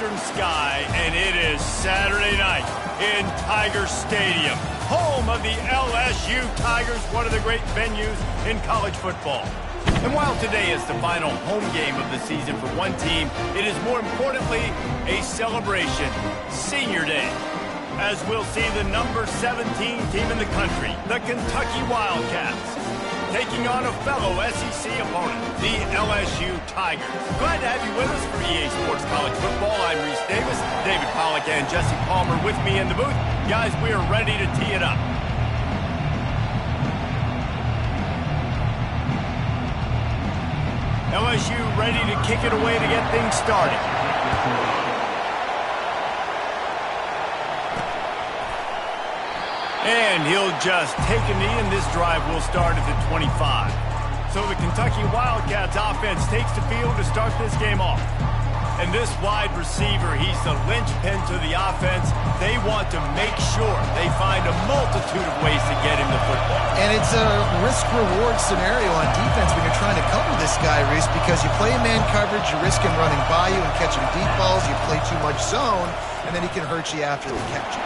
western sky, and it is Saturday night in Tiger Stadium, home of the LSU Tigers, one of the great venues in college football. And while today is the final home game of the season for one team, it is more importantly a celebration, Senior Day, as we'll see the number 17 team in the country, the Kentucky Wildcats, taking on a fellow SEC opponent, the LSU Tigers. Glad to have you with us for EA Sports College Football. I'm Reese Davis, David Pollack and Jesse Palmer with me in the booth. Guys, we are ready to tee it up. LSU ready to kick it away to get things started. And he'll just take a knee, and this drive will start at the 25. So the Kentucky Wildcats offense takes the field to start this game off. And this wide receiver, he's the linchpin to the offense. They want to make sure they find a multitude of ways to get him the football. And it's a risk-reward scenario on defense when you're trying to cover this guy, Reese, because you play man coverage, you risk him running by you and catching deep balls. You play too much zone, and then he can hurt you after the catch.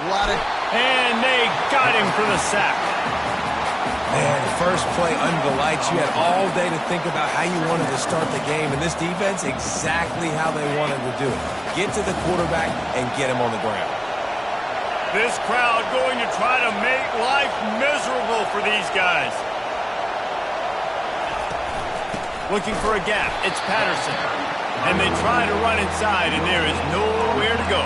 And they got him for the sack. Man, first play under the lights. You had all day to think about how you wanted to start the game. And this defense, exactly how they wanted to do it. Get to the quarterback and get him on the ground. This crowd going to try to make life miserable for these guys. Looking for a gap. It's Patterson. And they try to run inside, and there is nowhere to go.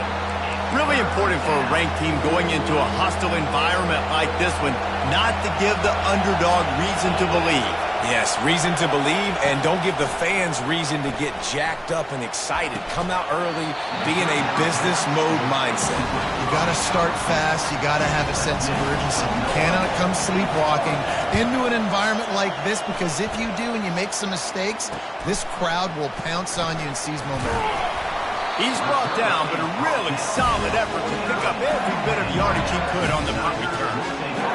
Really important for a ranked team going into a hostile environment like this one, not to give the underdog reason to believe. Yes, reason to believe, and don't give the fans reason to get jacked up and excited. Come out early, be in a business mode mindset. You got to start fast. You got to have a sense of urgency. You cannot come sleepwalking into an environment like this, because if you do and you make some mistakes, this crowd will pounce on you and seize momentum. He's brought down, but a really solid effort to pick up every bit of yardage he could on the punt return.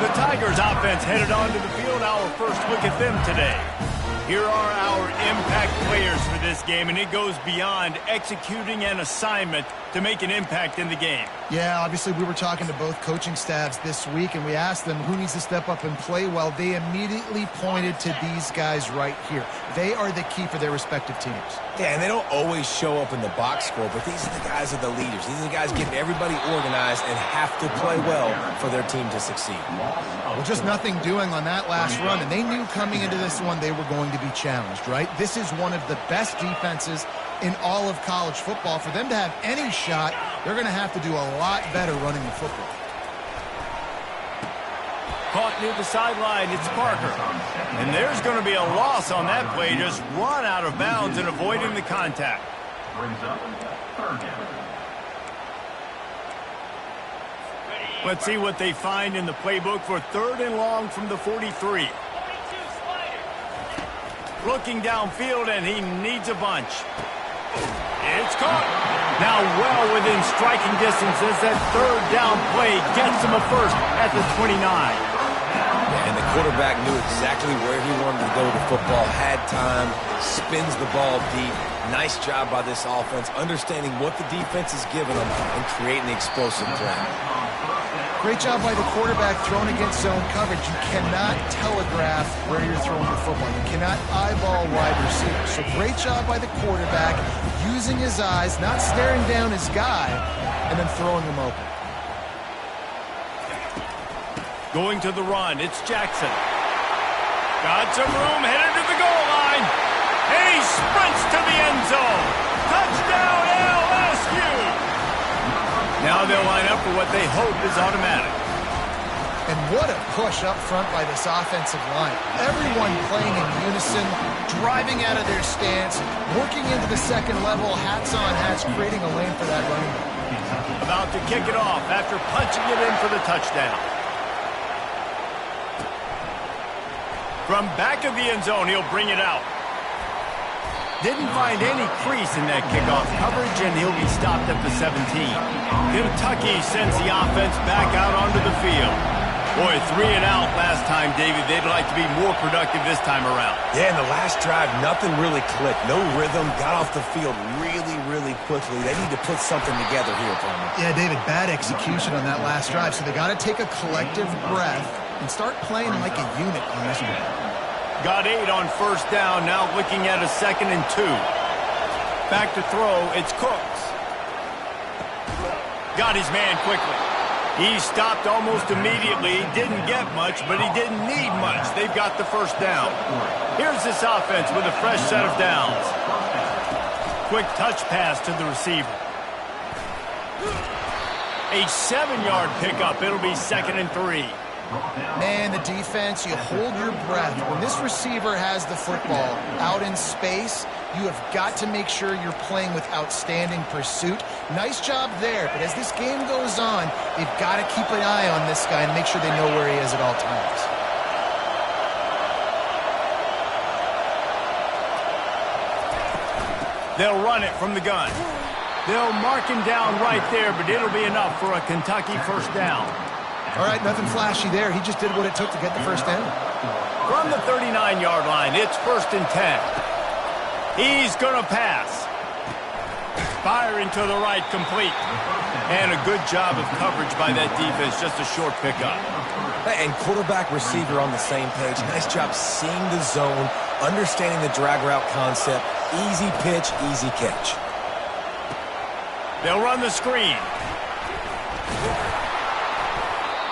The Tigers offense headed onto the field. Our first look at them today. Here are our impact players for this game, and it goes beyond executing an assignment to make an impact in the game. Yeah, obviously we were talking to both coaching staffs this week, and we asked them who needs to step up and play well. They immediately pointed to these guys right here. They are the key for their respective teams. Yeah, and they don't always show up in the box score, but these are the guys that are the leaders. These are the guys getting everybody organized and have to play well for their team to succeed. Well, just nothing doing on that last run, and they knew coming into this one they were going to be challenged, right? This is one of the best defenses in all of college football. For them to have any shot, they're going to have to do a lot better running the football. Caught near the sideline, it's Parker. And there's going to be a loss on that play, just run out of bounds and avoiding the contact. Let's see what they find in the playbook for 3rd and long from the 43. Looking downfield, and he needs a bunch. It's caught. Now well within striking distance as that 3rd down play gets him a first at the 29. And the quarterback knew exactly where he wanted to go with the football, had time, spins the ball deep. Nice job by this offense, understanding what the defense is giving them and creating the explosive play. Great job by the quarterback throwing against zone coverage. You cannot telegraph where you're throwing the football. You cannot eyeball wide receivers. So great job by the quarterback using his eyes, not staring down his guy, and then throwing him open. Going to the run, it's Jackson. Got some room, headed to the goal line. And he sprints to the end zone. Touchdown, LSU! Now they'll line up for what they hope is automatic. And what a push up front by this offensive line. Everyone playing in unison, driving out of their stance, working into the second level, hats on hats, creating a lane for that running back. About to kick it off after punching it in for the touchdown. From back of the end zone, he'll bring it out. Didn't find any crease in that kickoff coverage, and he'll be stopped at the 17. Kentucky sends the offense back out onto the field. Boy, 3 and out last time, David. They'd like to be more productive this time around. Yeah, in the last drive, nothing really clicked. No rhythm, got off the field really quickly. They need to put something together here, Palmer. Yeah, David, bad execution on that last drive, so they got to take a collective breath and start playing like a unit on this one. Got 8 on first down, now looking at a 2nd and 2. Back to throw, it's Cooks. Got his man quickly. He stopped almost immediately. Didn't get much, but he didn't need much. They've got the first down. Here's this offense with a fresh set of downs. Quick touch pass to the receiver. A 7-yard pickup. It'll be 2nd and 3. Man, the defense, you hold your breath. When this receiver has the football out in space, you have got to make sure you're playing with outstanding pursuit. Nice job there, but as this game goes on, they've got to keep an eye on this guy and make sure they know where he is at all times. They'll run it from the gun. They'll mark him down right there, but it'll be enough for a Kentucky first down. All right, nothing flashy there. He just did what it took to get the first down. From the 39-yard line, it's 1st and 10. He's going to pass. Firing to the right, complete. And a good job of coverage by that defense, just a short pickup. And quarterback, receiver on the same page. Nice job seeing the zone, understanding the drag route concept. Easy pitch, easy catch. They'll run the screen.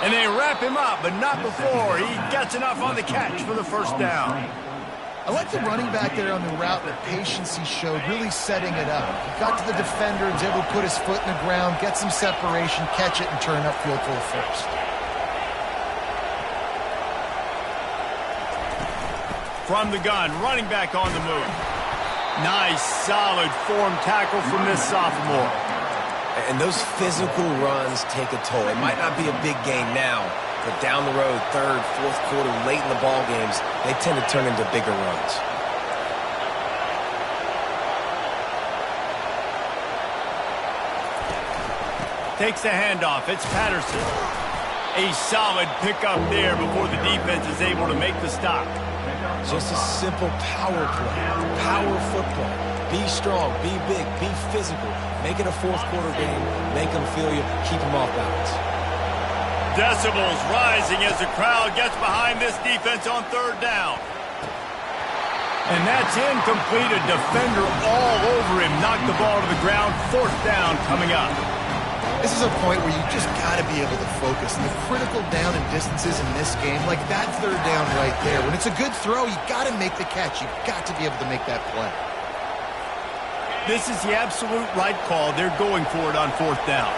And they wrap him up, but not before he gets enough on the catch for the first down. I like the running back there on the route, the patience he showed, really setting it up. He got to the defender, was able to put his foot in the ground, get some separation, catch it, and turn upfield for the first. From the gun, running back on the move. Nice, solid form tackle from this sophomore. And those physical runs take a toll. It might not be a big gain now, but down the road, 3rd, 4th quarter, late in the ball games, they tend to turn into bigger runs. Takes the handoff. It's Patterson. A solid pickup there before the defense is able to make the stop. Just a simple power play, power football. Be strong, be big, be physical. Make it a 4th quarter game. Make them feel you. Keep them off balance. Decibels rising as the crowd gets behind this defense on 3rd down. And that's incomplete. A defender all over him. Knocked the ball to the ground. 4th down coming up. This is a point where you just got to be able to focus. The critical down and distances in this game, like that 3rd down right there. When it's a good throw, you got to make the catch. You've got to be able to make that play. This is the absolute right call. They're going for it on 4th down.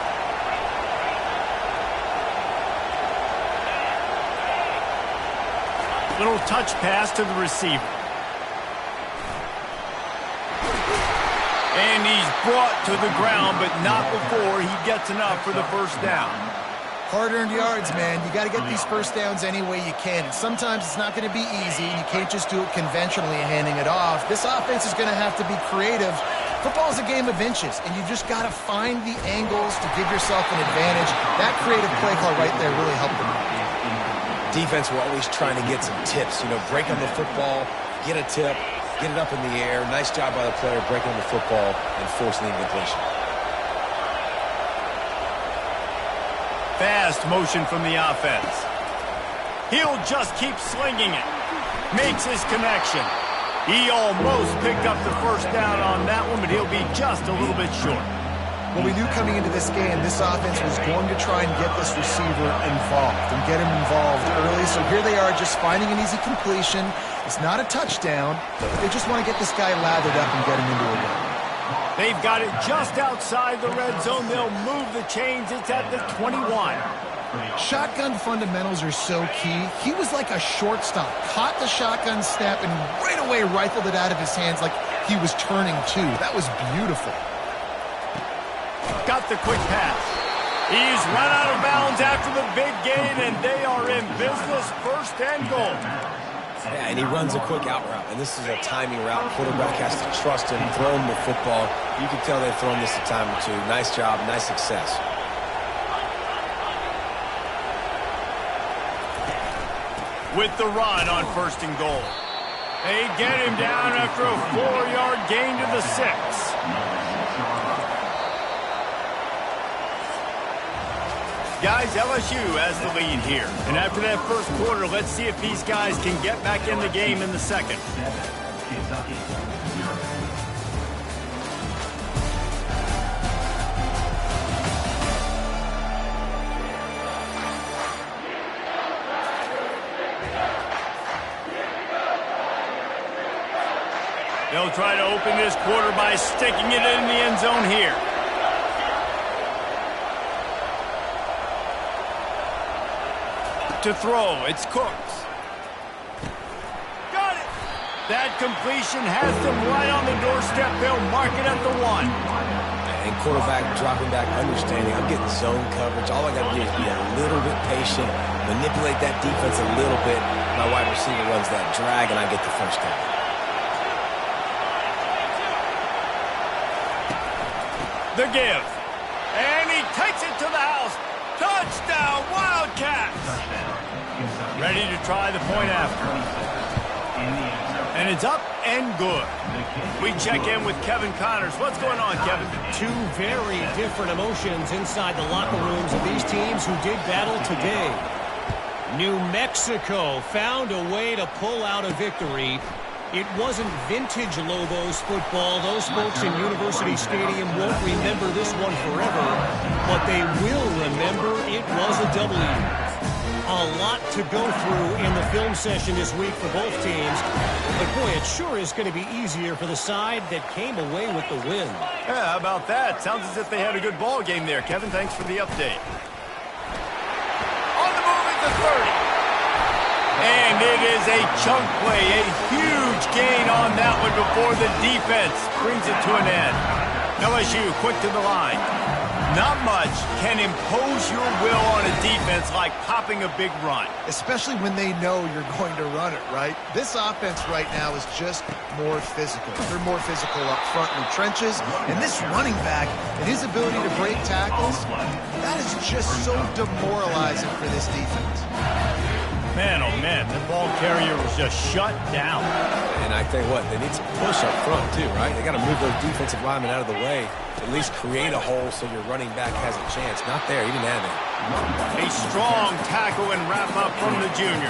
Little touch pass to the receiver. And he's brought to the ground, but not before he gets enough for the first down. Hard-earned yards, man. You got to get these first downs any way you can. And sometimes it's not going to be easy, and you can't just do it conventionally handing it off. This offense is going to have to be creative. Football is a game of inches, and you just got to find the angles to give yourself an advantage. That creative play call right there really helped them. Defense, we're always trying to get some tips. You know, break on the football, get a tip, get it up in the air. Nice job by the player breaking on the football and forcing the incompletion. Fast motion from the offense. He'll just keep slinging it. Makes his connection. He almost picked up the first down on that one, but he'll be just a little bit short. Well, we knew coming into this game, this offense was going to try and get this receiver involved and get him involved early. So here they are just finding an easy completion. It's not a touchdown, but they just want to get this guy lathered up and get him into a run. They've got it just outside the red zone. They'll move the chains. It's at the 21. Shotgun fundamentals are so key. He was like a shortstop. Caught the shotgun snap and right away rifled it out of his hands like he was turning two. That was beautiful. Got the quick pass. He's run out of bounds after the big gain, and they are in business. 1st and goal. Yeah, and he runs a quick out route, and this is a timing route. Quarterback has to trust him, throw him the football. You can tell they've thrown this a time or two. Nice job, nice success. with the run on 1st and goal. They get him down after a 4-yard gain to the 6. Guys, LSU has the lead here. And after that first quarter, let's see if these guys can get back in the game in the second. They'll try to open this quarter by sticking it in the end zone here. To throw, it's Cooks. Got it! That completion has them right on the doorstep. They'll mark it at the 1. And quarterback dropping back, understanding I'm getting zone coverage. All I got to do is be a little bit patient, manipulate that defense a little bit. My wide receiver runs that drag, and I get the first down. The give. And he takes it to the house. Touchdown, Wildcats! Ready to try the point after. And it's up and good. We check in with Kevin Connors. What's going on, Kevin? Two very different emotions inside the locker rooms of these teams who did battle today. New Mexico found a way to pull out a victory. It wasn't vintage Lobos football. Those folks in University Stadium won't remember this one forever, but they will remember it was a W. A lot to go through in the film session this week for both teams, but boy, it sure is going to be easier for the side that came away with the win. Yeah, how about that? Sounds as if they had a good ball game there. Kevin, thanks for the update. On the move at the 30. And it is a chunk play, a huge gain on that one before the defense brings it to an end. LSU quick to the line. Not much can impose your will on a defense like popping a big run. Especially when they know you're going to run it, right? This offense right now is just more physical. They're more physical up front in the trenches. And this running back and his ability to break tackles, that is just so demoralizing for this defense. Man, oh man, the ball carrier was just shut down. And I tell you what, they need some push up front too, right? They got to move those defensive linemen out of the way, at least create a hole so your running back has a chance. Not there, he didn't have it. A strong tackle and wrap up from the junior.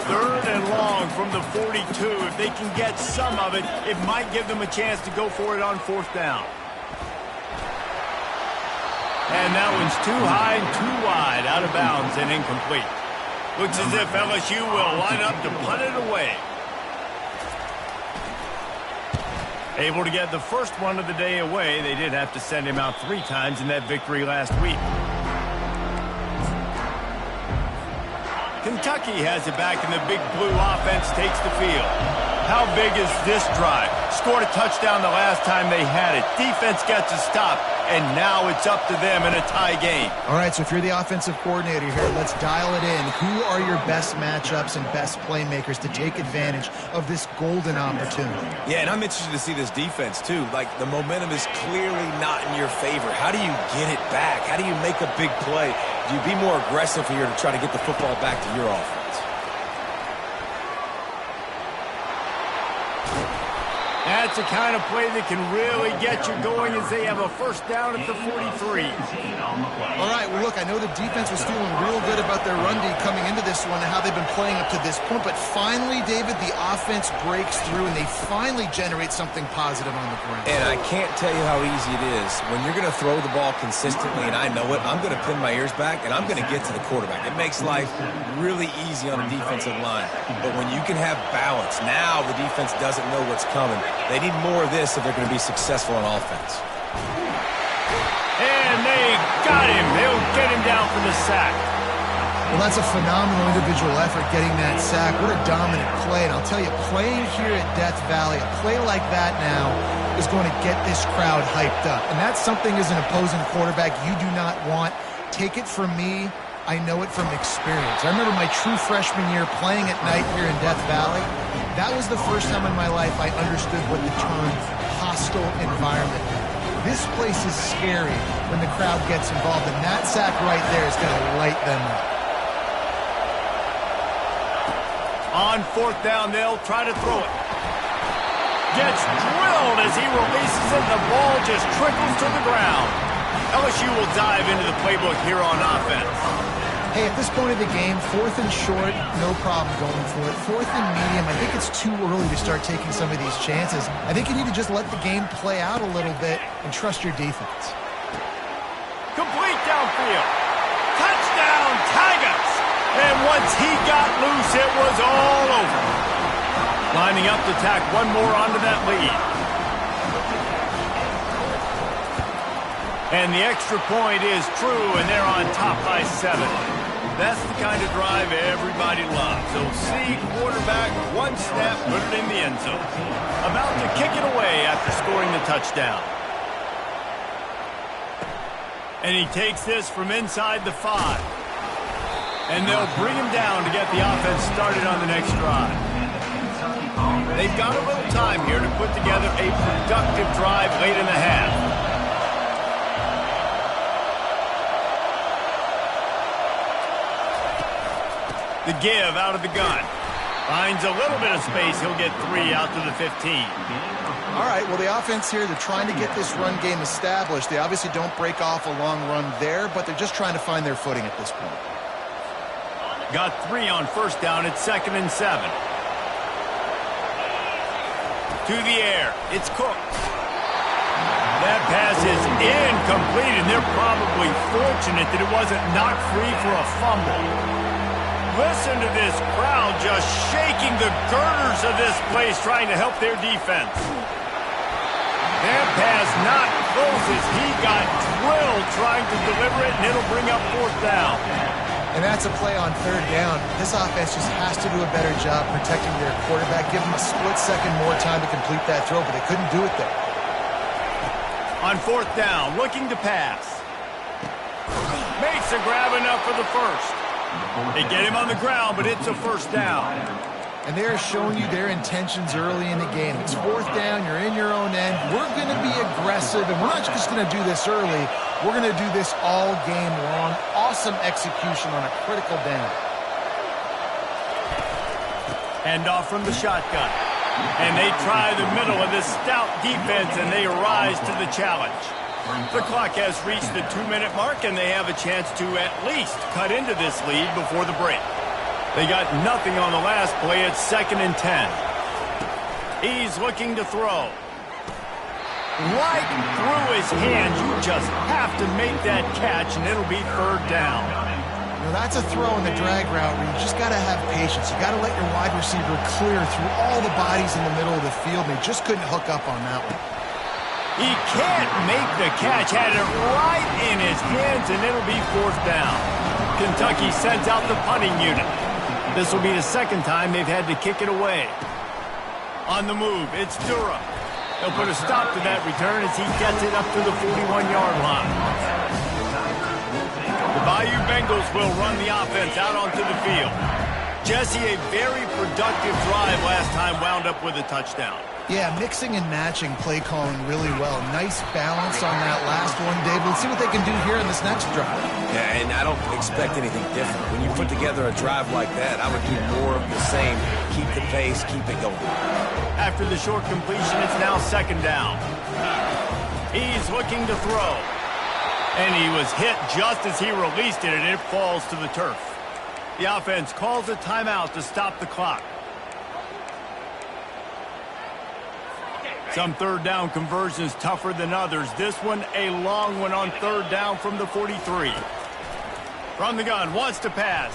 3rd and long from the 42. If they can get some of it, it might give them a chance to go for it on 4th down. And that one's too high and too wide, out of bounds and incomplete. Looks as if LSU will line up to punt it away. Able to get the first one of the day away. They did have to send him out 3 times in that victory last week. Kentucky has it back, and the big blue offense takes the field. How big is this drive? Scored a touchdown the last time they had it. Defense gets a stop, and now it's up to them in a tie game. All right, so if you're the offensive coordinator here, let's dial it in. Who are your best matchups and best playmakers to take advantage of this golden opportunity? Yeah, and I'm interested to see this defense, too. Like, the momentum is clearly not in your favor. How do you get it back? How do you make a big play? Do you be more aggressive here to try to get the football back to your offense? That's the kind of play that can really get you going as they have a first down at the 43. All right, well, look, I know the defense was feeling real good about their run D coming into this one and how they've been playing up to this point, but finally, David, the offense breaks through and they finally generate something positive on the ground. And I can't tell you how easy it is. When you're going to throw the ball consistently, and I know it, I'm going to pin my ears back, and I'm going to get to the quarterback. It makes life really easy on a defensive line. But when you can have balance, now the defense doesn't know what's coming. They need more of this if they're going to be successful on offense. And they got him. They'll get him down for the sack. Well, that's a phenomenal individual effort getting that sack. What a dominant play. And I'll tell you, playing here at Death Valley, a play like that now is going to get this crowd hyped up. And that's something as an opposing quarterback you do not want. Take it from me. I know it from experience. I remember my true freshman year playing at night here in Death Valley. That was the first time in my life I understood what the term hostile environment meant. This place is scary when the crowd gets involved, and that sack right there is going to light them up. On fourth down, they'll try to throw it. Gets drilled as he releases it. The ball just trickles to the ground. LSU will dive into the playbook here on offense. Hey, at this point of the game, fourth and short, no problem going for it. Fourth and medium, I think it's too early to start taking some of these chances. I think you need to just let the game play out a little bit and trust your defense. Complete downfield. Touchdown, Tigers! And once he got loose, it was all over. Lining up to tack one more onto that lead. And the extra point is true, and they're on top by 7. That's the kind of drive everybody loves. So see quarterback, one snap, put it in the end zone. About to kick it away after scoring the touchdown. And he takes this from inside the 5. And they'll bring him down to get the offense started on the next drive. They've got a little time here to put together a productive drive late in the half. The give out of the gun. Finds a little bit of space. He'll get 3 out to the 15. All right, well, the offense here, they're trying to get this run game established. They obviously don't break off a long run there, but they're just trying to find their footing at this point. Got 3 on first down. It's 2nd and 7. To the air. It's Cooks. That pass is incomplete, and they're probably fortunate that it wasn't knocked free for a fumble. Listen to this crowd just shaking the girders of this place trying to help their defense. That pass not close as he got drilled trying to deliver it, and it'll bring up fourth down. And that's a play on third down. This offense just has to do a better job protecting their quarterback. Give them a split second more time to complete that throw, but they couldn't do it there. On fourth down, looking to pass. Makes a grab enough for the first. They get him on the ground, but it's a first down. And they're showing you their intentions early in the game. It's fourth down, you're in your own end. We're going to be aggressive, and we're not just going to do this early. We're going to do this all game long. Awesome execution on a critical down. Hand off from the shotgun. And they try the middle of this stout defense, and they rise to the challenge. The clock has reached the 2-minute mark, and they have a chance to at least cut into this lead before the break. They got nothing on the last play. It's 2nd and 10. He's looking to throw. Right through his hands. You just have to make that catch, and it'll be third down. You know, that's a throw in the drag route where you just got to have patience. You got to let your wide receiver clear through all the bodies in the middle of the field, and they just couldn't hook up on that one. He can't make the catch. Had it right in his hands, and it'll be fourth down. Kentucky sends out the punting unit. This will be the second time they've had to kick it away. On the move, it's Durham. He'll put a stop to that return as he gets it up to the 41-yard line. The Bayou Bengals will run the offense out onto the field. Jesse, a very productive drive last time, wound up with a touchdown. Yeah, mixing and matching play calling really well. Nice balance on that last one, David. Let's see what they can do here in this next drive. Yeah, and I don't expect anything different. When you put together a drive like that, I would do more of the same. Keep the pace, keep it going. After the short completion, it's now 2nd down. He's looking to throw. And he was hit just as he released it, and it falls to the turf. The offense calls a timeout to stop the clock. Some third down conversions tougher than others. This one a long one on third down from the 43. From the gun, wants to pass.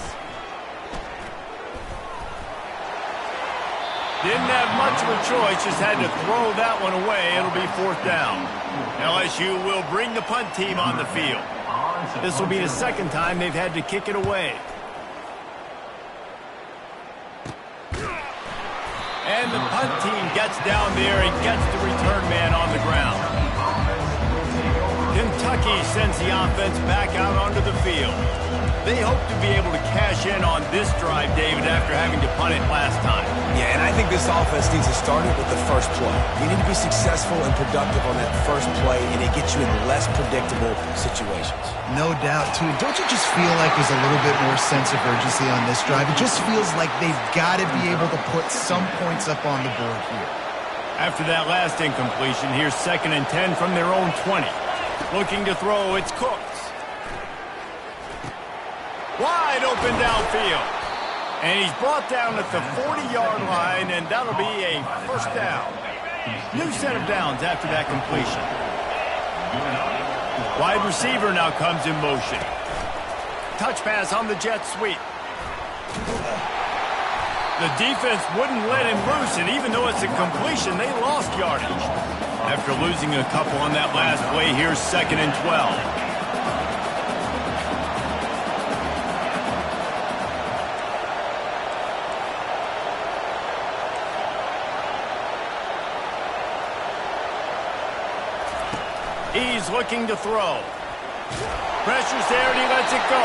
Didn't have much of a choice, just had to throw that one away. It'll be fourth down. LSU will bring the punt team on the field. This will be the second time they've had to kick it away. And the punt team gets down there and gets the return man on the ground. Kentucky sends the offense back out onto the field. They hope to be able to cash in on this drive, David, after having to punt it last time. Yeah, and I think this offense needs to start it with the first play. You need to be successful and productive on that first play, and it gets you in less predictable situations. No doubt, too. Don't you just feel like there's a little bit more sense of urgency on this drive? It just feels like they've got to be able to put some points up on the board here. After that last incompletion, here's 2nd and 10 from their own 20. Looking to throw, it's Cooks. Wide open downfield. And he's brought down at the 40-yard line, and that'll be a first down. New set of downs after that completion. Wide receiver now comes in motion. Touch pass on the jet sweep. The defense wouldn't let him loose, and even though it's a completion, they lost yardage. After losing a couple on that last play, here's 2nd and 12. He's looking to throw. Pressure's there, and he lets it go.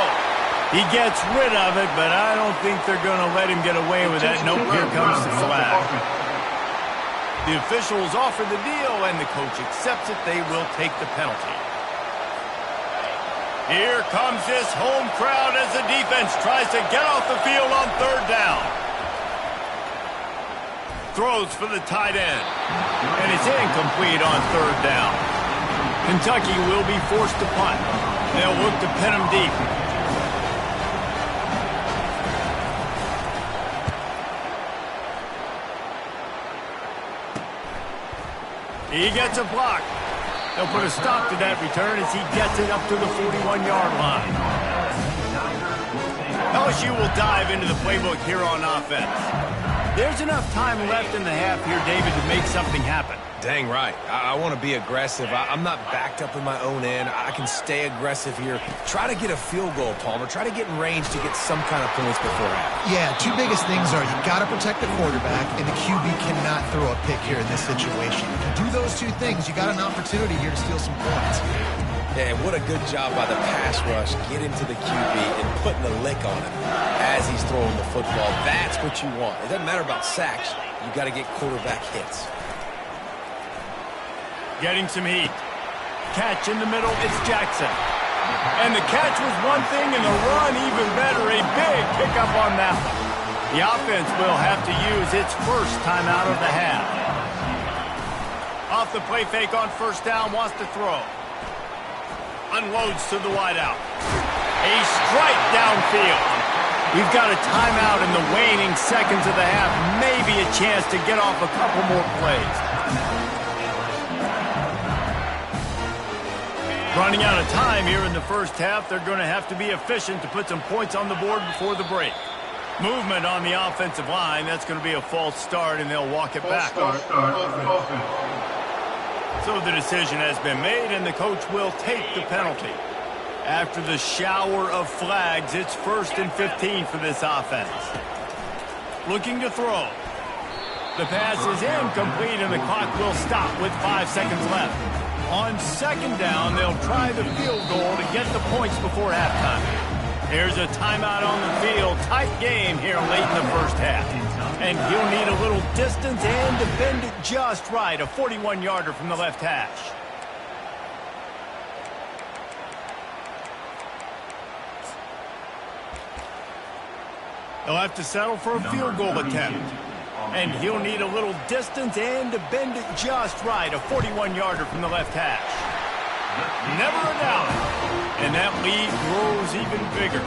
He gets rid of it, but I don't think they're going to let him get away with that. Nope, here comes the flag. The officials offer the deal, and the coach accepts it. They will take the penalty. Here comes this home crowd as the defense tries to get off the field on 3rd down. Throws for the tight end. And it's incomplete on 3rd down. Kentucky will be forced to punt. They'll look to pin him deep. He gets a block. They'll put a stop to that return as he gets it up to the 41-yard line. LSU will dive into the playbook here on offense. There's enough time left in the half here, David, to make something happen. Dang right. I want to be aggressive. I'm not backed up in my own end. I can stay aggressive here. Try to get a field goal, Palmer. Try to get in range to get some kind of points before half. Yeah, 2 biggest things are you got to protect the quarterback, and the QB cannot throw a pick here in this situation. If you do those 2 things, you got an opportunity here to steal some points. Yeah, and what a good job by the pass rush. Get into the QB and putting a lick on him as he's throwing the football. That's what you want. It doesn't matter about sacks. You got to get quarterback hits. Getting some heat. Catch in the middle, it's Jackson. And the catch was one thing, and the run even better. A big pickup on that one. The offense will have to use its first timeout of the half. Off the play fake on 1st down, wants to throw. Unloads to the wideout. A strike downfield. We've got a timeout in the waning seconds of the half. Maybe a chance to get off a couple more plays. Running out of time here in the first half. They're going to have to be efficient to put some points on the board before the break. Movement on the offensive line. That's going to be a false start, and they'll walk it back. So the decision has been made, and the coach will take the penalty. After the shower of flags, it's 1st and 15 for this offense. Looking to throw. The pass is incomplete, and the clock will stop with 5 seconds left. On 2nd down, they'll try the field goal to get the points before halftime. There's a timeout on the field. Tight game here late in the first half. And he'll need a little distance and to bend it just right. A 41-yarder from the left hash. They'll have to settle for a field goal attempt. And he'll need a little distance and to bend it just right. A 41-yarder from the left hash. Never a doubt. And that lead grows even bigger.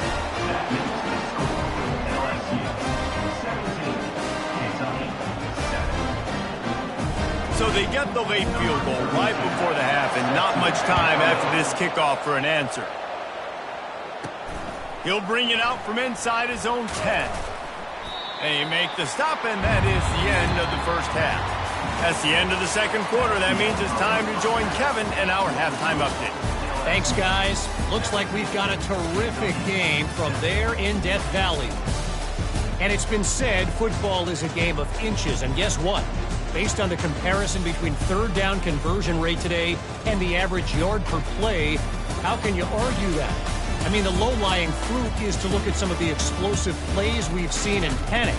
So they get the late field goal right before the half, and not much time after this kickoff for an answer. He'll bring it out from inside his own 10. And he make the stop, and that is the end of the first half. That's the end of the second quarter. That means it's time to join Kevin in our halftime update. Thanks, guys. Looks like we've got a terrific game from there in Death Valley. And it's been said football is a game of inches, and guess what? Based on the comparison between third down conversion rate today and the average yard per play, how can you argue that? I mean, the low-lying fruit is to look at some of the explosive plays we've seen in panic.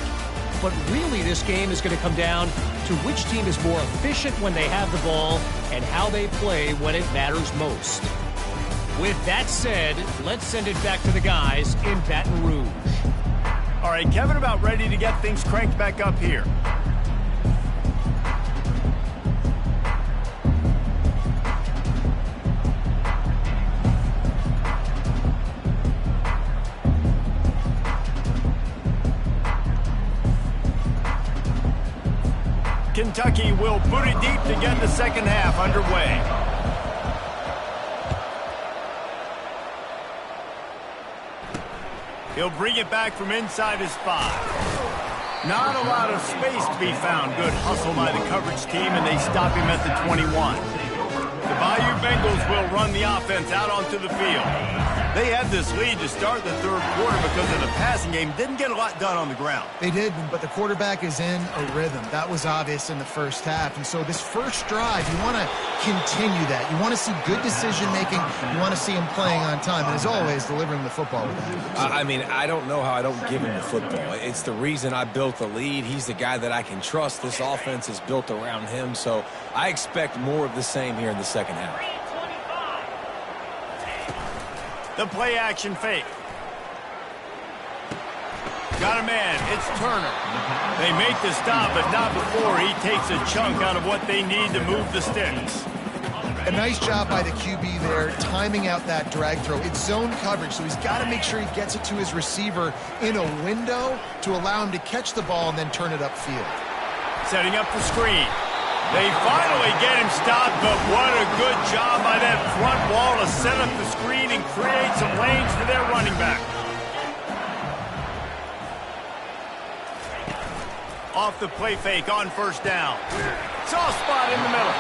But really, this game is going to come down to which team is more efficient when they have the ball and how they play when it matters most. With that said, let's send it back to the guys in Baton Rouge. All right, Kevin, about ready to get things cranked back up here. Kentucky will boot it deep to get the second half underway. He'll bring it back from inside his 5. Not a lot of space to be found. Good hustle by the coverage team, and they stop him at the 21. The Bayou Bengals will run the offense out onto the field. They had this lead to start the third quarter because of the passing game. Didn't get a lot done on the ground. They did, but the quarterback is in a rhythm. That was obvious in the first half. And so this first drive, you want to continue that. You want to see good decision-making. You want to see him playing on time. And as always, delivering the football with that. I mean, I don't know how I don't give him the football. It's the reason I built the lead. He's the guy that I can trust. This offense is built around him. So I expect more of the same here in the second half. The play-action fake. Got a man. It's Turner. They make the stop, but not before he takes a chunk out of what they need to move the sticks. A nice job by the QB there, timing out that drag throw. It's zone coverage, so he's got to make sure he gets it to his receiver in a window to allow him to catch the ball and then turn it upfield. Setting up the screen. They finally get him stopped, but what a good job by that front wall to set up the screen and create some lanes for their running back. Off the play fake on first down. Soft spot in the middle.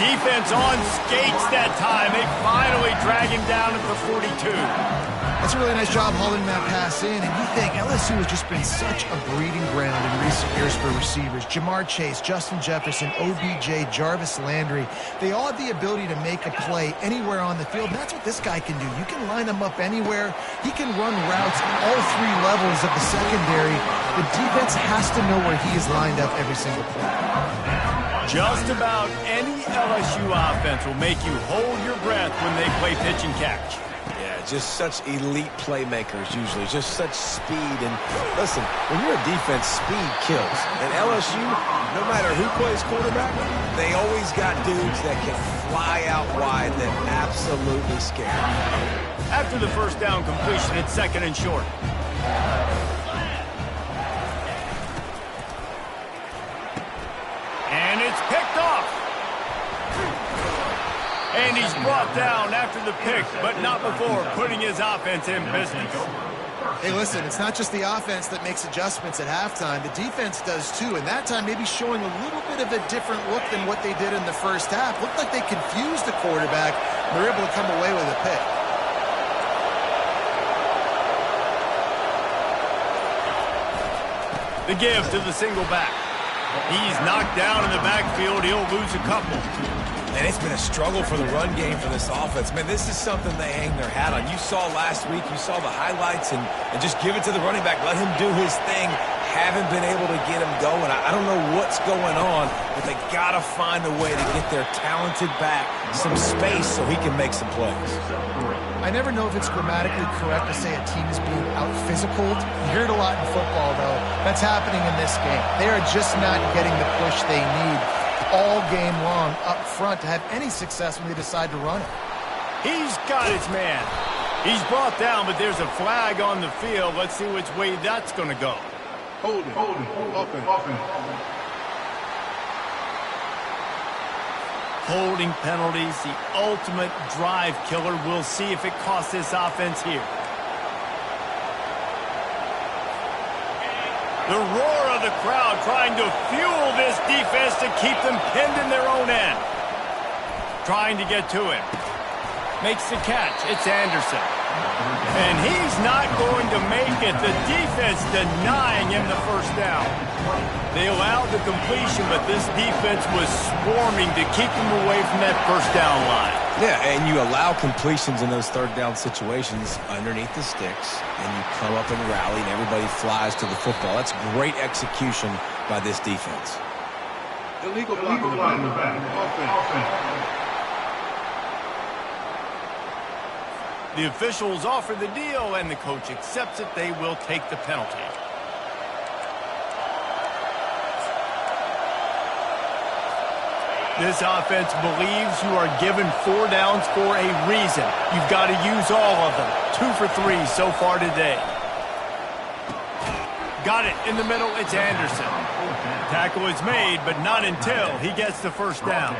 Defense on skates that time. They finally drag him down at the 42. That's a really nice job hauling that pass in, and you think LSU has just been such a breeding ground in recent years for receivers. Jamar Chase, Justin Jefferson, OBJ, Jarvis Landry, they all have the ability to make a play anywhere on the field, and that's what this guy can do. You can line him up anywhere. He can run routes all three levels of the secondary. The defense has to know where he is lined up every single play. Just about any LSU offense will make you hold your breath when they play pitch and catch. Just such elite playmakers usually, just such speed. And listen, when you're a defense, speed kills. And LSU, no matter who plays quarterback, they always got dudes that can fly out wide that absolutely scare. After the first down completion, it's second and short. And it's picked off. And he's brought down after the pick, but not before putting his offense in business. Hey, listen, it's not just the offense that makes adjustments at halftime. The defense does too, and that time maybe showing a little bit of a different look than what they did in the first half. Looked like they confused the quarterback. They're able to come away with a pick. The give to the single back. He's knocked down in the backfield. He'll lose a couple. And it's been a struggle for the run game for this offense. Man, this is something they hang their hat on. You saw last week, you saw the highlights, and just give it to the running back. Let him do his thing. Haven't been able to get him going. I don't know what's going on, but they got to find a way to get their talented back some space so he can make some plays. I never know if it's grammatically correct to say a team is being out-physicaled. You hear it a lot in football, though. That's happening in this game. They are just not getting the push they need all game long up front to have any success when they decide to run it. He's got his man. He's brought down, but there's a flag on the field. Let's see which way that's going to go. Hold it, open. Holding penalties, the ultimate drive killer. We'll see if it costs this offense here. The roar of the crowd trying to fuel this defense to keep them pinned in their own end. Trying to get to him. Makes the catch. It's Anderson. And he's not going to make it. The defense denying him the first down. They allowed the completion, but this defense was swarming to keep him away from that first down line. Yeah, and you allow completions in those third down situations underneath the sticks, and you come up and rally, and everybody flies to the football. That's great execution by this defense. Illegal block in the back. Offense. The officials offer the deal, and the coach accepts it. They will take the penalty. This offense believes you are given 4 downs for a reason. You've got to use all of them. 2 for 3 so far today. Got it in the middle. It's Anderson. Tackle is made, but not until he gets the first down.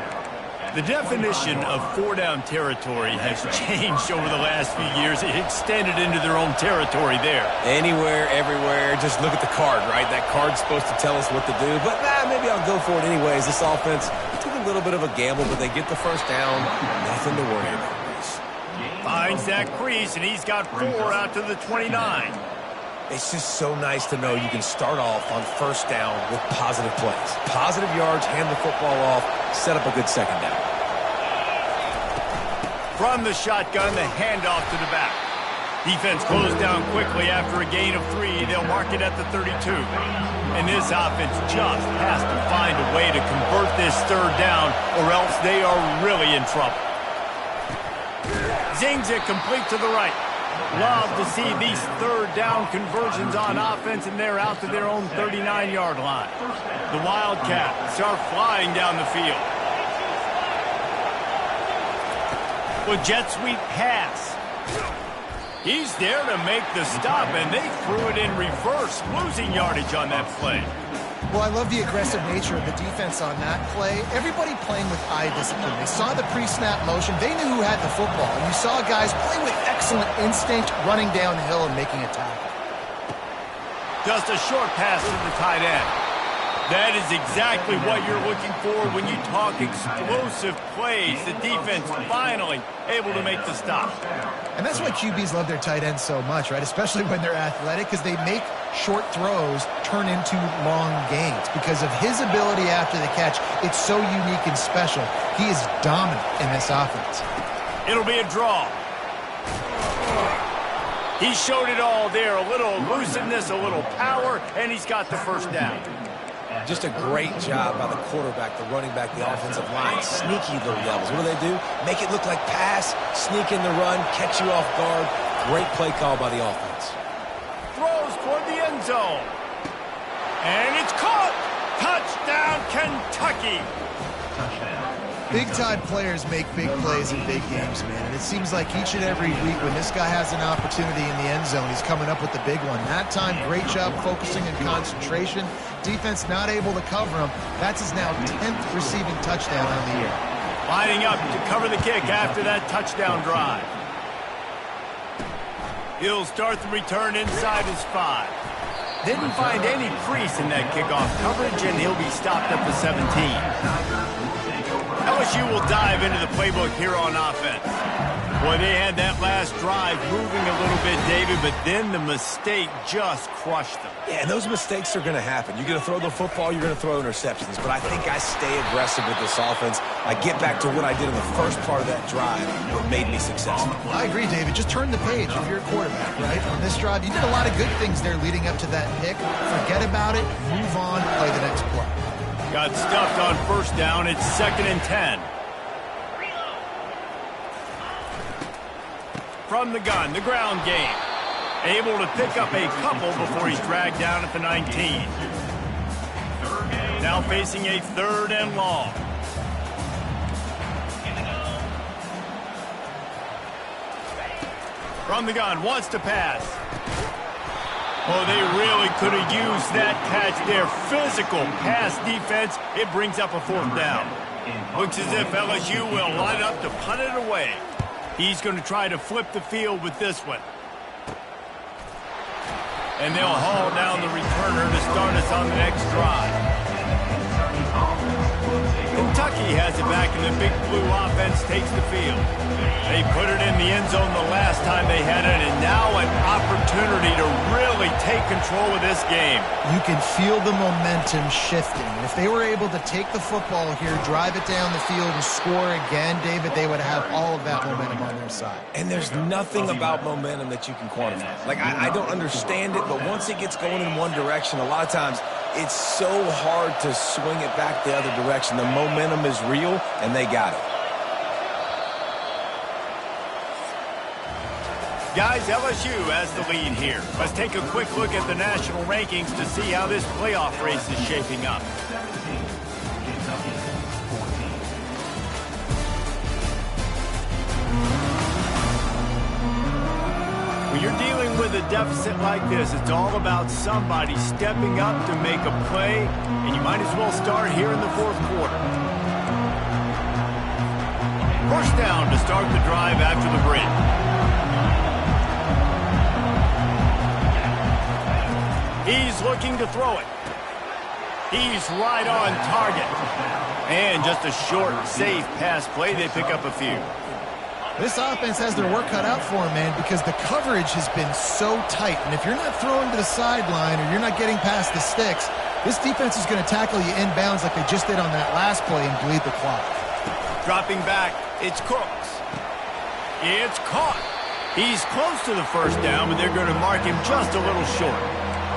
The definition of 4-down territory has changed over the last few years. It extended into their own territory there. Anywhere, everywhere, just look at the card, right? That card's supposed to tell us what to do, but maybe I'll go for it anyways. This offense took a little bit of a gamble, but they get the first down. Nothing to worry about, Reese. Finds that crease, and he's got 4 out to the 29. It's just so nice to know you can start off on first down with positive plays. Positive yards, hand the football off, set up a good second down. From the shotgun, the handoff to the back. Defense closed down quickly after a gain of 3. They'll mark it at the 32. And this offense just has to find a way to convert this third down, or else they are really in trouble. Zings it complete to the right. Love to see these third down conversions on offense, and they're out to their own 39-yard line. The Wildcats are flying down the field. With jet sweep pass. He's there to make the stop, and they threw it in reverse, losing yardage on that play. Well, I love the aggressive nature of the defense on that play. Everybody playing with eye discipline. They saw the pre-snap motion. They knew who had the football. And you saw guys playing with excellent instinct, running downhill and making a tackle. Just a short pass to the tight end. That is exactly what you're looking for when you talk explosive plays. The defense finally able to make the stop. And that's why QBs love their tight ends so much, right? Especially when they're athletic, because they make short throws turn into long gains. Because of his ability after the catch, it's so unique and special. He is dominant in this offense. It'll be a draw. He showed it all there. A little elusiveness, a little power, and he's got the first down. Just a great job by the quarterback, the running back, the offensive line. Sneaky little devils. What do? Make it look like pass, sneak in the run, catch you off guard. Great play call by the offense. Throws toward the end zone. And it's caught. Touchdown, Kentucky. Big-time players make big plays in big games, man. And it seems like each and every week when this guy has an opportunity in the end zone, he's coming up with the big one. That time, great job focusing and concentration. Defense not able to cover him. That's his now 10th receiving touchdown on the year. Lining up to cover the kick after that touchdown drive. He'll start the return inside his 5. Didn't find any crease in that kickoff coverage, and he'll be stopped at the 17. LSU will dive into the playbook here on offense. Boy, they had that last drive moving a little bit, David, but then the mistake just crushed them. Yeah, and those mistakes are going to happen. You're going to throw the football, you're going to throw interceptions. But I think I stay aggressive with this offense. I get back to what I did in the first part of that drive that made me successful. I agree, David. Just turn the page if you're a quarterback, right? On this drive, you did a lot of good things there leading up to that pick. Forget about it, move on, play the next play. Got stuffed on first down. It's 2nd and 10. From the gun, the ground game. Able to pick up a couple before he's dragged down at the 19. Now facing a 3rd and long. From the gun, wants to pass. Oh, they really could have used that catch there. Physical pass defense. It brings up a 4th down. Looks as if LSU will line up to punt it away. He's going to try to flip the field with this one. And they'll haul down the returner to start us on the next drive. Kentucky has it back, and the Big Blue offense takes the field. They put it in the end zone the last time they had it, and now an opportunity to really take control of this game. You can feel the momentum shifting. If they were able to take the football here, drive it down the field, and score again, David, they would have all of that momentum on their side. And there's nothing about momentum that you can quantify. Like, I don't understand it, but once it gets going in one direction, a lot of times it's so hard to swing it back the other direction. The momentum is real, and they got it. Guys, LSU has the lead here. Let's take a quick look at the national rankings to see how this playoff race is shaping up. When you're dealing with a deficit like this, it's all about somebody stepping up to make a play, and you might as well start here in the fourth quarter. First down to start the drive after the bridge. He's looking to throw it. He's right on target. And just a short, safe pass play. They pick up a few. This offense has their work cut out for them, man, because the coverage has been so tight. And if you're not throwing to the sideline or you're not getting past the sticks, this defense is going to tackle you inbounds like they just did on that last play and bleed the clock. Dropping back, it's Cooks. It's caught. He's close to the first down, but they're going to mark him just a little short.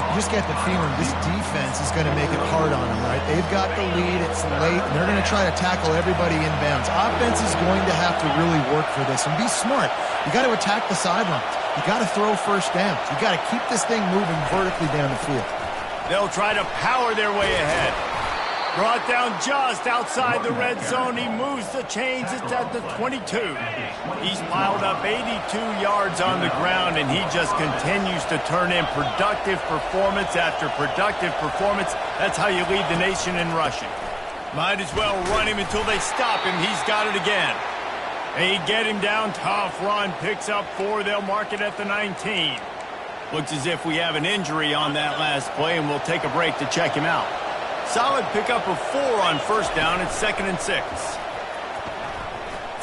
You just get the feeling this defense is going to make it hard on them, right? They've got the lead, it's late, and they're going to try to tackle everybody inbounds. Offense is going to have to really work for this and be smart. You got to attack the sidelines. You got to throw first downs. You got to keep this thing moving vertically down the field. They'll try to power their way ahead. Brought down just outside the red zone. He moves the chains. It's at the 22. He's piled up 82 yards on the ground, and he just continues to turn in productive performance after productive performance. That's how you lead the nation in rushing. Might as well run him until they stop him. He's got it again. They get him down. Tough run. Picks up 4. They'll mark it at the 19. Looks as if we have an injury on that last play, and we'll take a break to check him out. Solid pickup of 4 on first down. It's 2nd and 6.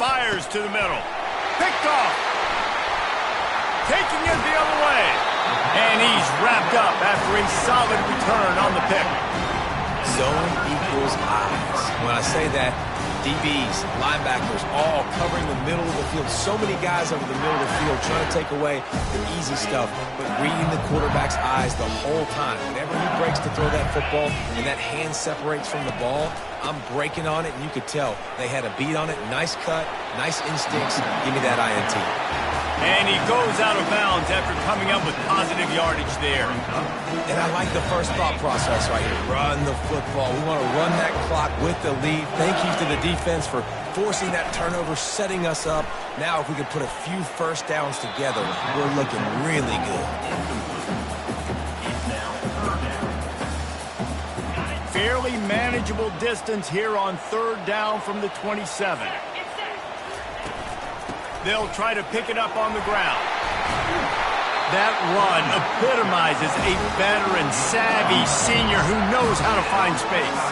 Fires to the middle. Picked off. Taking it the other way. And he's wrapped up after a solid return on the pick. Zone equals eyes. When I say that, DBs, linebackers, all covering the middle of the field. So many guys over the middle of the field trying to take away the easy stuff, but reading the quarterback's eyes the whole time. Whenever he breaks to throw that football and that hand separates from the ball, I'm breaking on it, and you could tell they had a beat on it. Nice cut, nice instincts. Give me that INT. And he goes out of bounds after coming up with positive yardage there. And I like the first thought process right here. Run the football. We want to run that clock with the lead. Thank you to the defense for forcing that turnover, setting us up. Now if we could put a few first downs together, we're looking really good. Fairly manageable distance here on 3rd down from the 27. They'll try to pick it up on the ground. That run epitomizes a veteran, savvy senior who knows how to find space.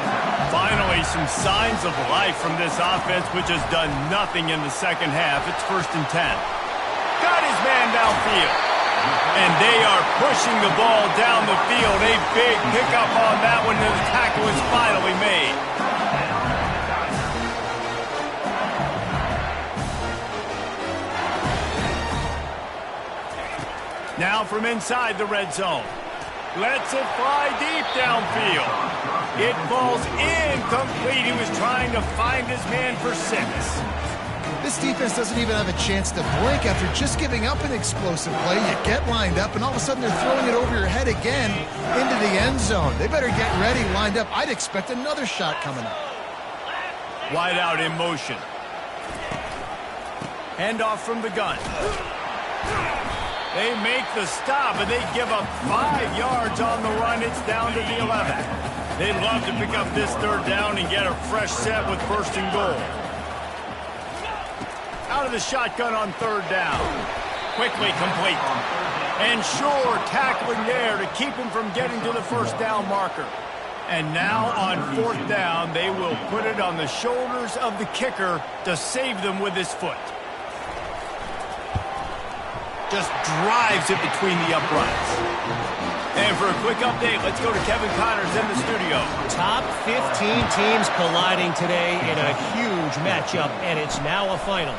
Finally, some signs of life from this offense, which has done nothing in the second half. It's 1st and 10. Got his man downfield. And they are pushing the ball down the field. A big pickup on that one, and the tackle is finally made. Now from inside the red zone. Lets it fly deep downfield. It falls incomplete. He was trying to find his man for 6. This defense doesn't even have a chance to blink after just giving up an explosive play. You get lined up, and all of a sudden they're throwing it over your head again into the end zone. They better get ready, lined up. I'd expect another shot coming up. Wide out in motion. Handoff from the gun. They make the stop, and they give up 5 yards on the run. It's down to the 11. They'd love to pick up this 3rd down and get a fresh set with 1st and goal. Out of the shotgun on 3rd down. Quickly complete. And sure, tackling there to keep him from getting to the 1st down marker. And now on 4th down, they will put it on the shoulders of the kicker to save them with his foot. Just drives it between the uprights. And for a quick update, let's go to Kevin Connors in the studio. Top 15 teams colliding today in a huge matchup, and it's now a final.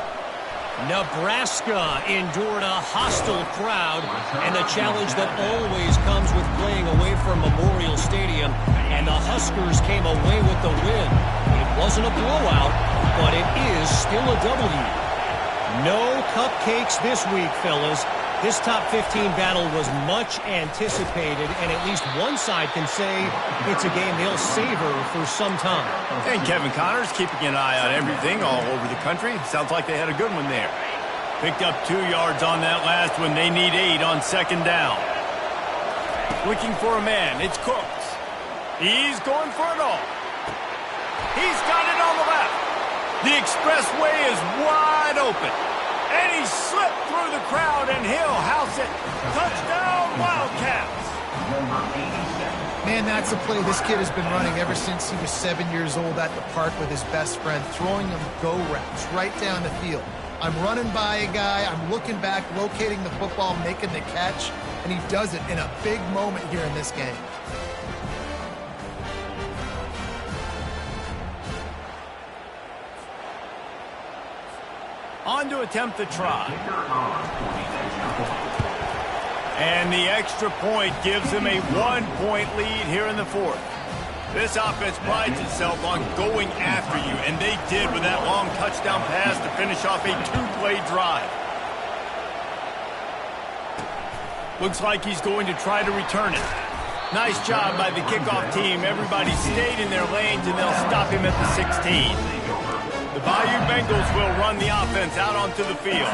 Nebraska endured a hostile crowd and the challenge that always comes with playing away from Memorial Stadium, and the Huskers came away with the win. It wasn't a blowout, but it is still a W. No cupcakes this week, fellas. This top 15 battle was much anticipated, and at least one side can say it's a game they'll savor for some time. And Kevin Connors keeping an eye on everything all over the country. Sounds like they had a good one there. Picked up 2 yards on that last one. They need 8 on second down. Looking for a man. It's Cooks. He's going for it all. He's got it on the left. The expressway is wide open. And he slipped through the crowd, and he'll house it. Touchdown, Wildcats. Man, that's a play this kid has been running ever since he was 7 years old at the park with his best friend, throwing him go routes right down the field. I'm running by a guy, I'm looking back, locating the football, making the catch, and he does it in a big moment here in this game. On to attempt the try. And the extra point gives them a 1-point lead here in the fourth. This offense prides itself on going after you, and they did with that long touchdown pass to finish off a 2-play drive. Looks like he's going to try to return it. Nice job by the kickoff team. Everybody stayed in their lanes, and they'll stop him at the 16. The Bayou Bengals will run the offense out onto the field.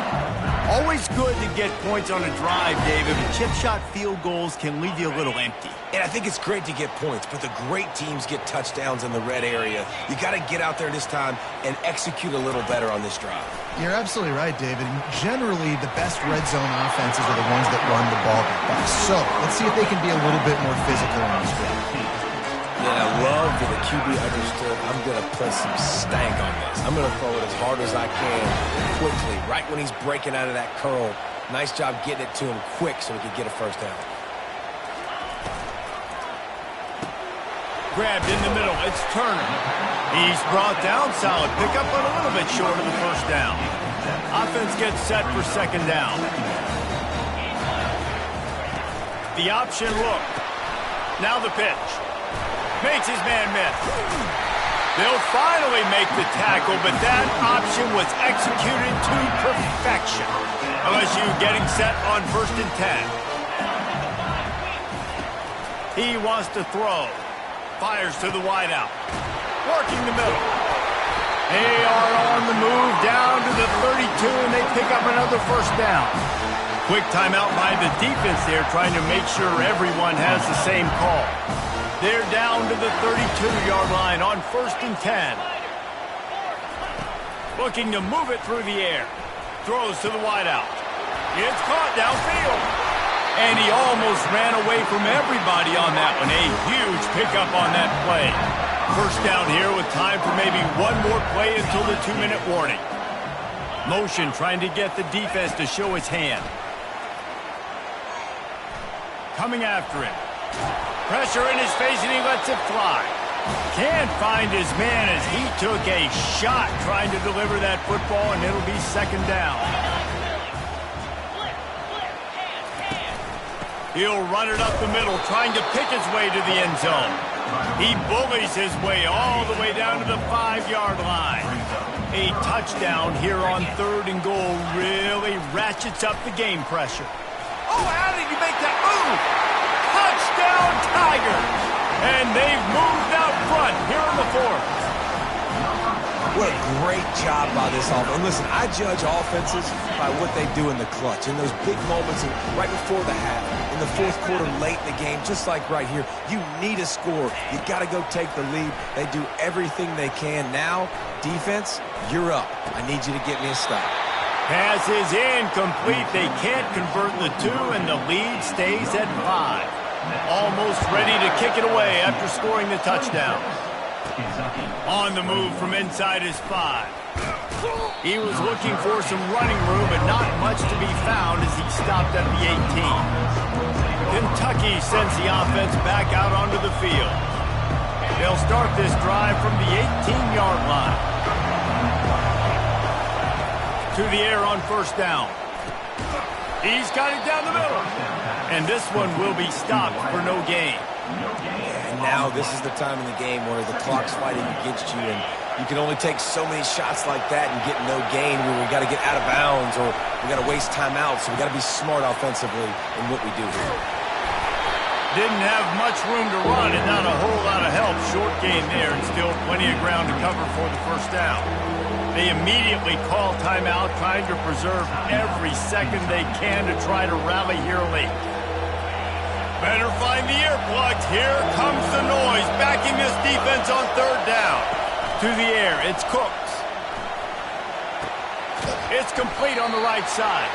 Always good to get points on a drive, David, but chip shot field goals can leave you a little empty. And I think it's great to get points, but the great teams get touchdowns in the red area. You got to get out there this time and execute a little better on this drive. You're absolutely right, David. And generally, the best red zone offenses are the ones that run the ball the best. So let's see if they can be a little bit more physical on this drive. Yeah, I love that the QB understood I'm going to put some stank on this. I'm going to throw it as hard as I can quickly, right when he's breaking out of that curl. Nice job getting it to him quick so he could get a first down. Grabbed in the middle. It's Turner. He's brought down solid. Pick up on a little bit short of the first down. Offense gets set for second down. The option look. Now the pitch. Makes his man miss. They'll finally make the tackle, but that option was executed to perfection. LSU getting set on 1st and 10. He wants to throw. Fires to the wideout. Working the middle. They are on the move down to the 32, and they pick up another first down. Quick timeout by the defense there, trying to make sure everyone has the same call. They're down to the 32-yard line on 1st and 10. Looking to move it through the air. Throws to the wideout. It's caught downfield. And he almost ran away from everybody on that one. A huge pickup on that play. First down here with time for maybe one more play until the 2-minute warning. Motion trying to get the defense to show his hand. Coming after him. Pressure in his face, and he lets it fly. Can't find his man as he took a shot trying to deliver that football, and it'll be second down. He'll run it up the middle, trying to pick his way to the end zone. He bullies his way all the way down to the 5-yard line. A touchdown here on 3rd and goal really ratchets up the game pressure. Oh, how did he make that move? Touchdown, Tigers! And they've moved out front here in the 4th. What a great job by this offense. And listen, I judge offenses by what they do in the clutch. In those big moments right before the half, in the 4th quarter, late in the game, just like right here, you need a score. You got to go take the lead. They do everything they can. Now, defense, you're up. I need you to get me a stop. Pass is incomplete. They can't convert the 2, and the lead stays at 5. Almost ready to kick it away after scoring the touchdown. On the move from inside his 5. He was looking for some running room, but not much to be found as he stopped at the 18. Kentucky sends the offense back out onto the field. They'll start this drive from the 18-yard line. To the air on first down. He's got it down the middle. And this one will be stopped for no gain. And now this is the time in the game where the clock's fighting against you, and you can only take so many shots like that and get no gain, where we got to get out of bounds or we got to waste timeouts. So we got to be smart offensively in what we do here. Didn't have much room to run and not a whole lot of help. Short gain there and still plenty of ground to cover for the first down. They immediately call timeout, trying to preserve every second they can to try to rally here late. Better find the earplugs. Here comes the noise, backing this defense on third down. To the air, it's Cooks. It's complete on the right side.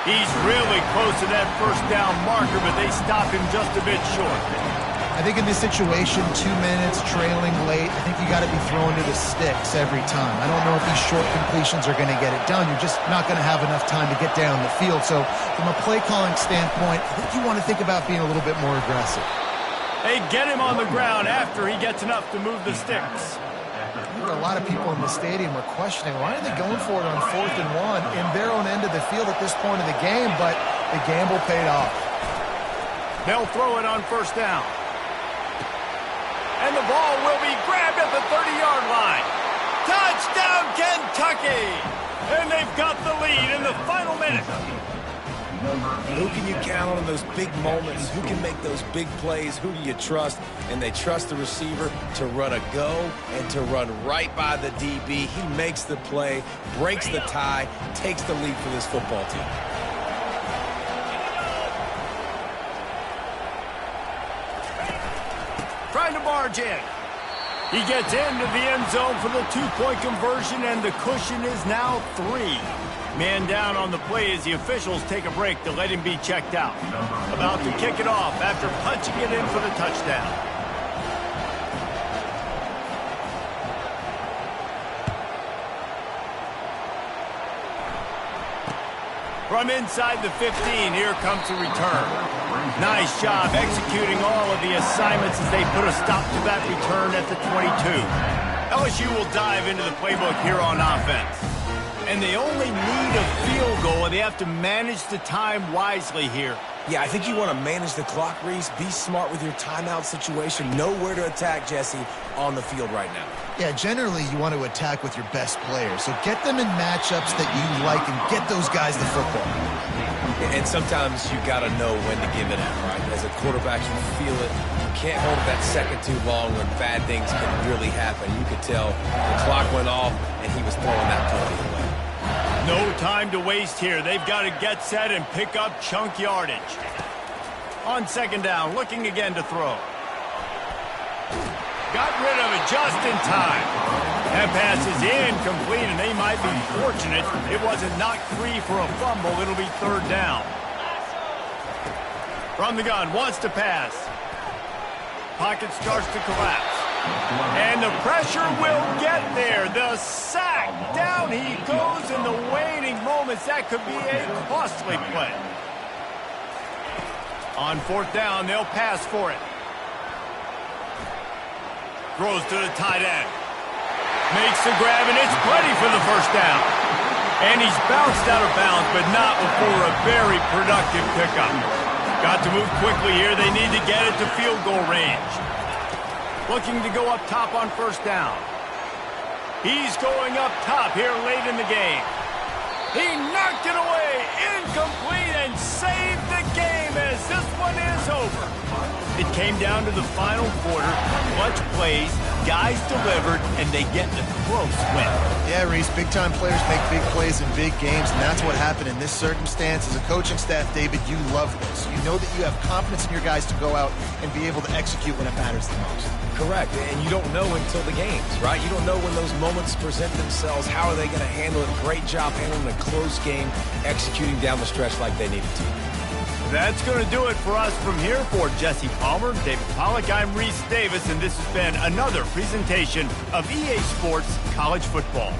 He's really close to that first down marker, but they stop him just a bit short. I think in this situation, 2 minutes, trailing late, I think you got to be throwing to the sticks every time. I don't know if these short completions are going to get it done. You're just not going to have enough time to get down the field. So from a play calling standpoint, I think you want to think about being a little bit more aggressive. They get him on the ground after he gets enough to move the sticks. There were a lot of people in the stadium were questioning, why are they going for it on 4th and 1 in their own end of the field at this point of the game? But the gamble paid off. They'll throw it on first down. And the ball will be grabbed at the 30-yard line. Touchdown, Kentucky! And they've got the lead in the final minute. Who can you count on those big moments? Who can make those big plays? Who do you trust? And they trust the receiver to run a go and to run right by the DB. He makes the play, breaks the tie, takes the lead for this football team. Trying to barge in. He gets into the end zone for the two-point conversion, and the cushion is now 3. Man down on the play as the officials take a break to let him be checked out. About to kick it off after punching it in for the touchdown. From inside the 15, here comes the return. Nice job executing all of the assignments as they put a stop to that return at the 22. LSU will dive into the playbook here on offense. And they only need a field goal, and they have to manage the time wisely here. Yeah, I think you want to manage the clock, Reese. Be smart with your timeout situation. Know where to attack, Jesse, on the field right now. Yeah, generally you want to attack with your best players. So get them in matchups that you like and get those guys the football. And sometimes you got to know when to give it up, right? As a quarterback, you feel it. You can't hold that second too long when bad things can really happen. You could tell the clock went off, and he was throwing that penalty away. No time to waste here. They've got to get set and pick up chunk yardage. On second down, looking again to throw. Got rid of it just in time. That pass is incomplete, and they might be fortunate it wasn't knocked free for a fumble. It'll be third down. From the gun, wants to pass. Pocket starts to collapse. And the pressure will get there. The sack. Down he goes in the waning moments. That could be a costly play. On fourth down, they'll pass for it. Throws to the tight end. Makes the grab, and it's plenty for the first down. And he's bounced out of bounds, but not before a very productive pickup. Got to move quickly here. They need to get it to field goal range. Looking to go up top on first down. He's going up top here late in the game. He knocked it away. Incomplete, and saved the game as this one is over. It came down to the final quarter. Clutch plays, guys delivered, and they get a close win. Yeah, Reese, big-time players make big plays in big games, and that's what happened in this circumstance. As a coaching staff, David, you love this. You know that you have confidence in your guys to go out and be able to execute when it matters the most. Correct, and you don't know until the games, right? You don't know when those moments present themselves. How are they going to handle it? Great job handling a close game, executing down the stretch like they needed to. That's going to do it for us from here. For Jesse Palmer, David Pollack, I'm Reese Davis, and this has been another presentation of EA Sports College Football.